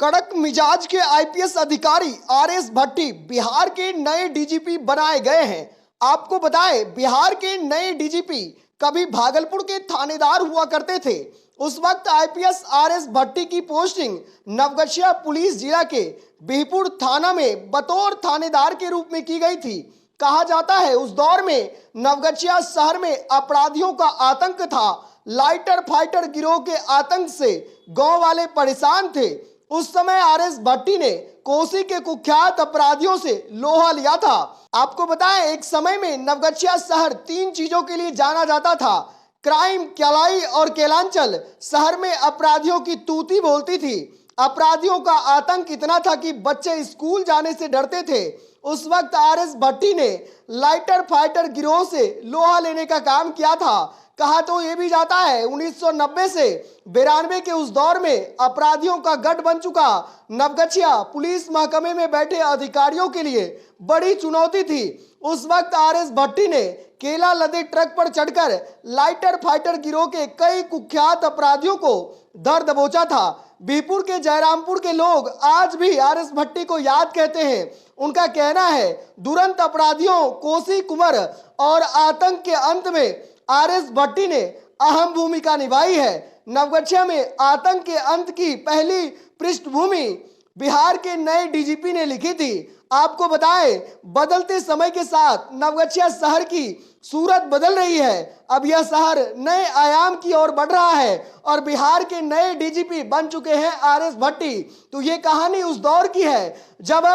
कड़क मिजाज के आईपीएस अधिकारी आरएस भट्टी बिहार के नए डीजीपी बनाए गए हैं। आपको बताएं, बिहार के नए डीजीपी कभी भागलपुर के थानेदार हुआ करते थे। उस वक्त आईपीएस आरएस भट्टी की पोस्टिंग नवगछिया पुलिस जिला के बिहपुर थाना में बतौर थानेदार के रूप में की गई थी। कहा जाता है उस दौर में नवगछिया शहर में अपराधियों का आतंक था। लाइटर फाइटर गिरोह के आतंक से गांव वाले परेशान थे। उस समय आरएस भट्टी ने कोसी के कुख्यात अपराधियों से लोहा लिया था। आपको बताएं, एक समय में नवगछिया शहर 3 चीजों के लिए जाना जाता था: क्राइम, क्यालाई और केलांचल। शहर में अपराधियों की तूती बोलती थी। अपराधियों का आतंक इतना था कि बच्चे स्कूल जाने से डरते थे। उस वक्त आरएस भट्टी ने लाइटर फाइटर गिरोह से लोहा लेने का काम किया था। कहा तो यह भी जाता है 1990 से 92 के उस दौर में अपराधियों का गढ़ बन चुका नवगछिया पुलिस महकमे में बैठे अधिकारियों के लिए बड़ी चुनौती थी। उस वक्त आरएस भट्टी ने केला लदे ट्रक पर चढ़कर लाइटर फाइटर गिरोह के कई कुख्यात अपराधियों को धर दबोचा था। बिहपुर के जयरामपुर के लोग आज भी आरएस भट्टी को याद करते हैं। उनका कहना है, दुरंत अपराधियों कोसी कुंवर और आतंक के अंत में आरएस भट्टी ने अहम भूमिका निभाई है। नवगछिया में आतंक के अंत की पहली पृष्ठभूमि बिहार के नए डीजीपी ने लिखी थी। आपको बताएं, बदलते समय के साथ नवगछिया शहर की सूरत बदल रही है। अब यह शहर नए आयाम की ओर बढ़ रहा है और बिहार के नए डीजीपी बन चुके हैं आरएस भट्टी। तो ये कहानी उस दौर की है जब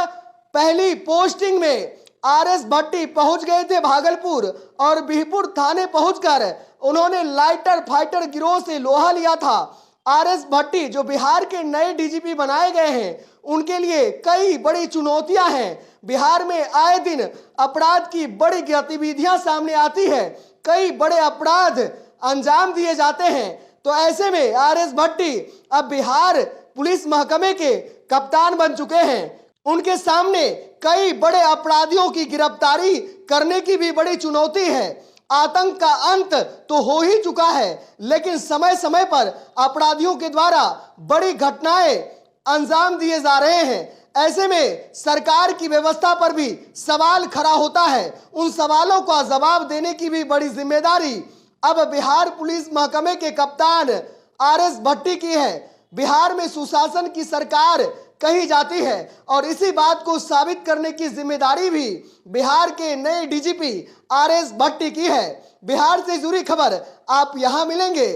पहली पोस्टिंग में आरएस भट्टी पहुंच गए थे भागलपुर और बिहपुर थाने पहुंचकर उन्होंने लाइटर फाइटर गिरोह से लोहा लिया था। आरएस भट्टी जो बिहार के नए डीजीपी बनाए गए हैं, उनके लिए कई बड़ी चुनौतियां हैं। बिहार में आए दिन अपराध की बड़ी गतिविधियां सामने आती है, कई बड़े अपराध अंजाम दिए जाते हैं। तो ऐसे में आरएस भट्टी अब बिहार पुलिस महकमे के कप्तान बन चुके हैं। उनके सामने कई बड़े अपराधियों की गिरफ्तारी करने की भी बड़ी चुनौती है। आतंक का अंत तो हो ही चुका है, लेकिन समय समय पर अपराधियों के द्वारा बड़ी घटनाएं अंजाम दिए जा रहे हैं। ऐसे में सरकार की व्यवस्था पर भी सवाल खड़ा होता है। उन सवालों का जवाब देने की भी बड़ी जिम्मेदारी अब बिहार पुलिस महकमे के कप्तान आरएस भट्टी की है। बिहार में सुशासन की सरकार कही जाती है और इसी बात को साबित करने की जिम्मेदारी भी बिहार के नए डीजीपी आरएस भट्टी की है। बिहार से जुड़ी खबर आप यहां मिलेंगे।